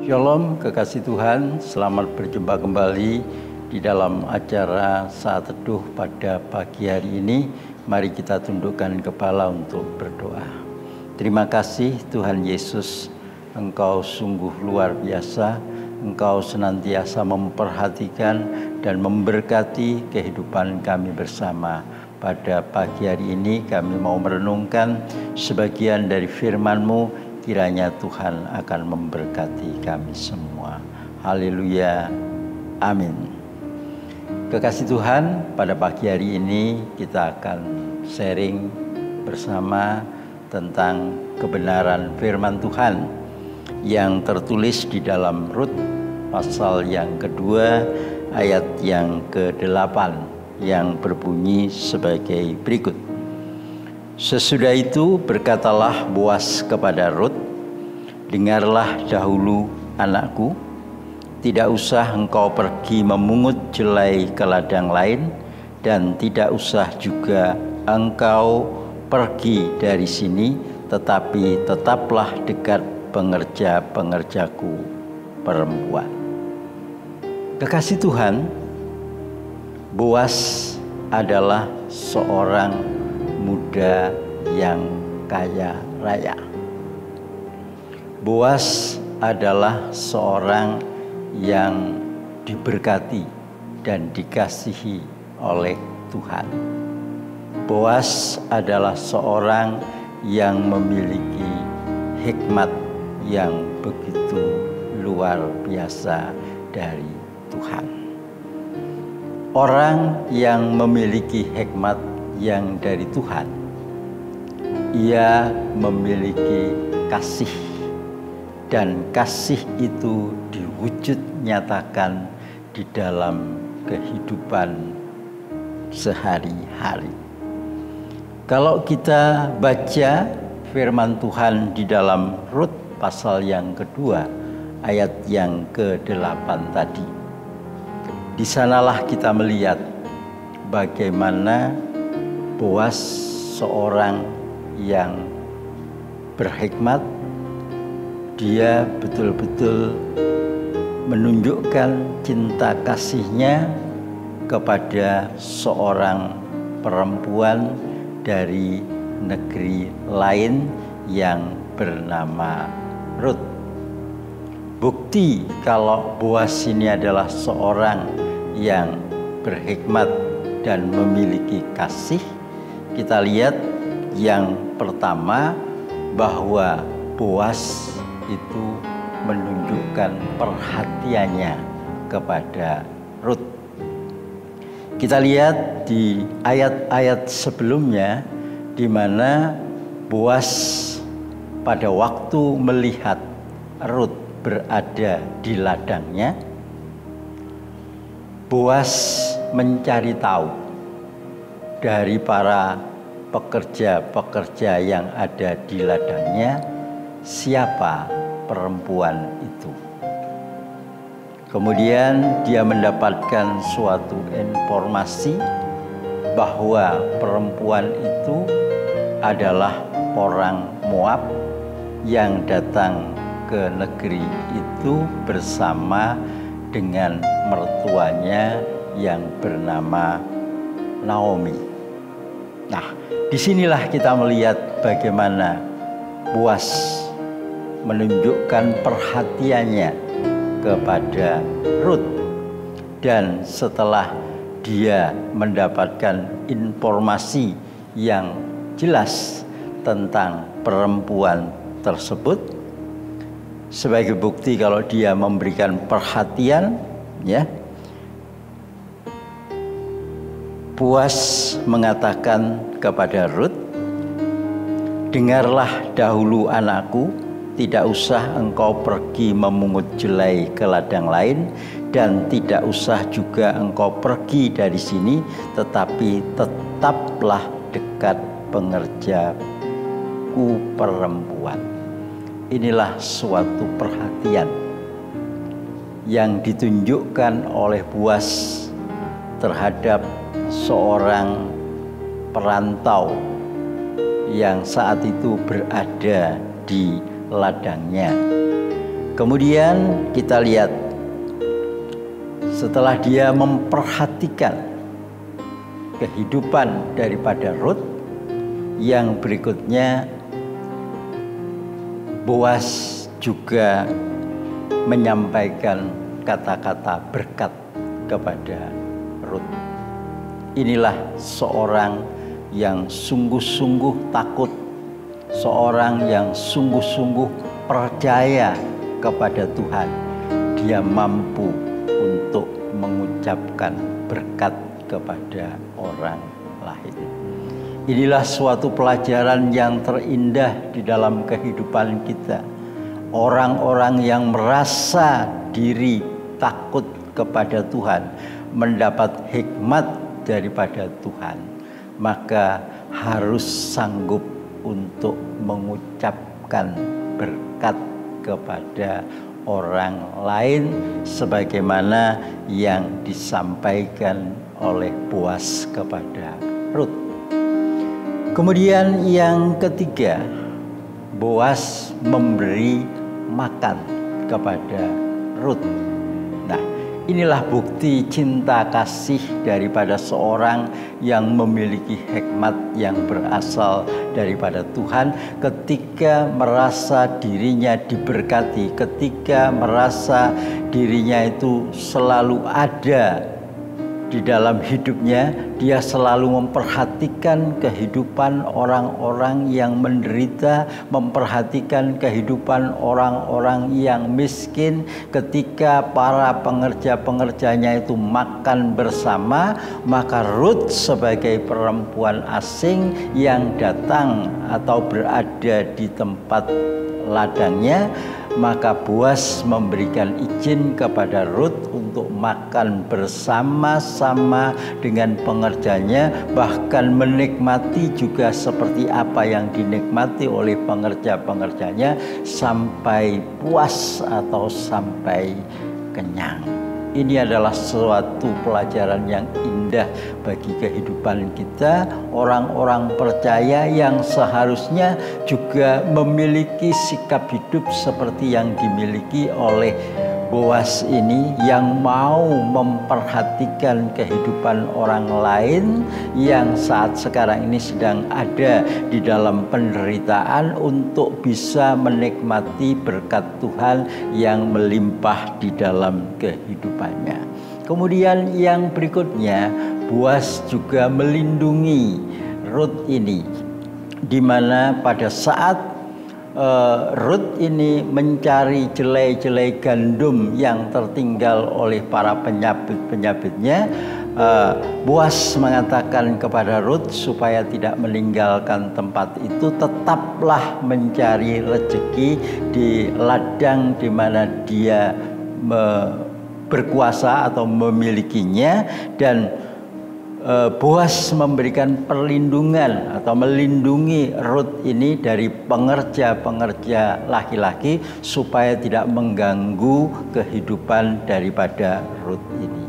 Shalom kekasih Tuhan, selamat berjumpa kembali di dalam acara Saat Teduh pada pagi hari ini. Mari kita tundukkan kepala untuk berdoa. Terima kasih Tuhan Yesus, Engkau sungguh luar biasa. Engkau senantiasa memperhatikan dan memberkati kehidupan kami bersama. Pada pagi hari ini kami mau merenungkan sebagian dari firman-Mu. Kiranya Tuhan akan memberkati kami semua. Haleluya. Amin. Kekasih Tuhan, pada pagi hari ini kita akan sharing bersama tentang kebenaran firman Tuhan yang tertulis di dalam Rut pasal yang kedua ayat yang ke-8 yang berbunyi sebagai berikut. Sesudah itu berkatalah Boas kepada Rut, dengarlah dahulu anakku, tidak usah engkau pergi memungut jelai ke ladang lain, dan tidak usah juga engkau pergi dari sini, tetapi tetaplah dekat pengerja-pengerjaku perempuan. Kekasih Tuhan, Boas adalah seorang muda yang kaya raya. Boas adalah seorang yang diberkati dan dikasihi oleh Tuhan. Boas adalah seorang yang memiliki hikmat yang begitu luar biasa dari Tuhan. Orang yang memiliki hikmat yang dari Tuhan, ia memiliki kasih, dan kasih itu diwujud nyatakan di dalam kehidupan sehari-hari. Kalau kita baca firman Tuhan di dalam Rut pasal yang kedua ayat yang ke-8 tadi, di sanalah kita melihat bagaimana Boas seorang yang berhikmat. Dia betul-betul menunjukkan cinta kasihnya kepada seorang perempuan dari negeri lain yang bernama Rut. Bukti kalau Boas ini adalah seorang yang berhikmat dan memiliki kasih, kita lihat yang pertama bahwa Boas itu menunjukkan perhatiannya kepada Rut. Kita lihat di ayat-ayat sebelumnya di mana Boas pada waktu melihat Rut berada di ladangnya, Boas mencari tahu dari para pekerja-pekerja yang ada di ladangnya, siapa perempuan itu. Kemudian dia mendapatkan suatu informasi bahwa perempuan itu adalah orang Moab yang datang ke negeri itu bersama dengan mertuanya yang bernama Naomi. Nah, disinilah kita melihat bagaimana Boas menunjukkan perhatiannya kepada Rut. Dan setelah dia mendapatkan informasi yang jelas tentang perempuan tersebut, sebagai bukti kalau dia memberikan perhatian, ya, Boas mengatakan kepada Rut, dengarlah dahulu anakku, tidak usah engkau pergi memungut jelai ke ladang lain, dan tidak usah juga engkau pergi dari sini, tetapi tetaplah dekat pengerjaku perempuan. Inilah suatu perhatian yang ditunjukkan oleh Boas terhadap seorang perantau yang saat itu berada di ladangnya. Kemudian kita lihat setelah dia memperhatikan kehidupan daripada Rut, yang berikutnya Boas juga menyampaikan kata-kata berkat kepada Rut. Inilah seorang yang sungguh-sungguh takut, seorang yang sungguh-sungguh percaya kepada Tuhan. Dia mampu untuk mengucapkan berkat kepada orang lain. Inilah suatu pelajaran yang terindah di dalam kehidupan kita. Orang-orang yang merasa diri takut kepada Tuhan mendapat hikmat daripada Tuhan, maka harus sanggup untuk mengucapkan berkat kepada orang lain sebagaimana yang disampaikan oleh Boas kepada Rut. Kemudian yang ketiga, Boas memberi makan kepada Rut. Nah, inilah bukti cinta kasih daripada seorang yang memiliki hikmat yang berasal daripada Tuhan, ketika merasa dirinya diberkati, ketika merasa dirinya itu selalu ada di dalam hidupnya. Dia selalu memperhatikan kehidupan orang-orang yang menderita, memperhatikan kehidupan orang-orang yang miskin. Ketika para pengerja-pengerjanya itu makan bersama, maka Rut sebagai perempuan asing yang datang atau berada di tempat ladangnya, maka Boas memberikan izin kepada Rut untuk makan bersama-sama dengan pengerjanya, bahkan menikmati juga seperti apa yang dinikmati oleh pengerja-pengerjanya sampai puas atau sampai kenyang. Ini adalah suatu pelajaran yang indah bagi kehidupan kita. Orang-orang percaya yang seharusnya juga memiliki sikap hidup seperti yang dimiliki oleh Boas ini, yang mau memperhatikan kehidupan orang lain yang saat sekarang ini sedang ada di dalam penderitaan, untuk bisa menikmati berkat Tuhan yang melimpah di dalam kehidupannya. Kemudian yang berikutnya, Boas juga melindungi Rut ini, di mana pada saat Rut ini mencari jelai-jelai gandum yang tertinggal oleh para penyabit-penyabitnya, Boas mengatakan kepada Rut supaya tidak meninggalkan tempat itu, tetaplah mencari rezeki di ladang di mana dia berkuasa atau memilikinya. Dan Boas memberikan perlindungan atau melindungi Rut ini dari pengerja-pengerja laki-laki supaya tidak mengganggu kehidupan daripada Rut ini.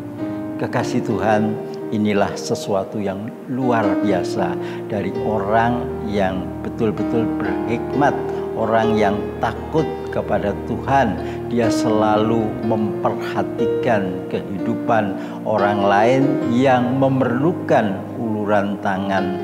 Kekasih Tuhan, inilah sesuatu yang luar biasa dari orang yang betul-betul berhikmat, orang yang takut kepada Tuhan. Dia selalu memperhatikan kehidupan orang lain yang memerlukan uluran tangan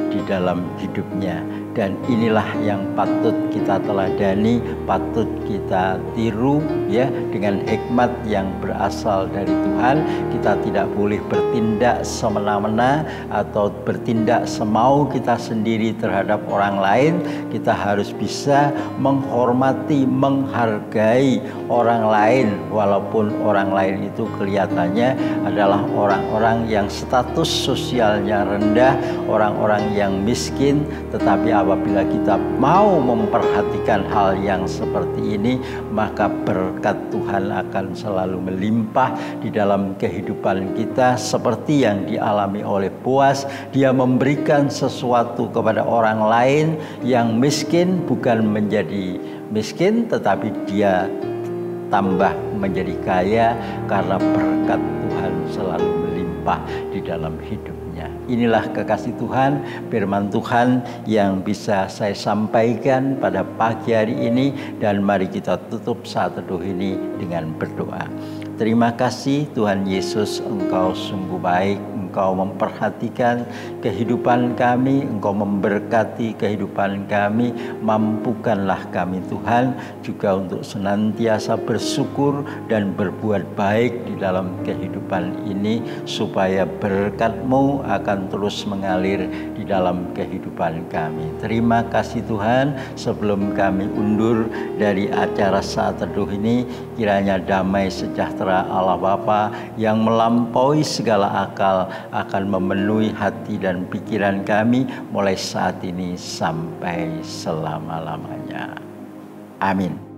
di dalam hidupnya. Dan inilah yang patut kita teladani, patut kita tiru ya, dengan hikmat yang berasal dari Tuhan. Kita tidak boleh bertindak semena-mena atau bertindak semau kita sendiri terhadap orang lain. Kita harus bisa menghormati, menghargai orang lain, walaupun orang lain itu kelihatannya adalah orang-orang yang status sosialnya rendah, orang-orang yang miskin. Tetapi apabila kita mau memperhatikan hal yang seperti ini, maka berkat Tuhan akan selalu melimpah di dalam kehidupan kita, seperti yang dialami oleh Boas. Dia memberikan sesuatu kepada orang lain yang miskin, bukan menjadi miskin, tetapi dia tambah menjadi kaya karena berkat Tuhan selalu melimpah di dalam hidupnya. Inilah kekasih Tuhan, firman Tuhan yang bisa saya sampaikan pada pagi hari ini, dan mari kita tutup saat teduh ini dengan berdoa. Terima kasih Tuhan Yesus, Engkau sungguh baik. Engkau memperhatikan kehidupan kami, Engkau memberkati kehidupan kami. Mampukanlah kami Tuhan juga untuk senantiasa bersyukur dan berbuat baik di dalam kehidupan ini, supaya berkat-Mu akan terus mengalir di dalam kehidupan kami. Terima kasih Tuhan. Sebelum kami undur dari acara saat teduh ini, kiranya damai sejahtera Allah Bapa yang melampaui segala akal akan memenuhi hati dan pikiran kami mulai saat ini sampai selama-lamanya. Amin.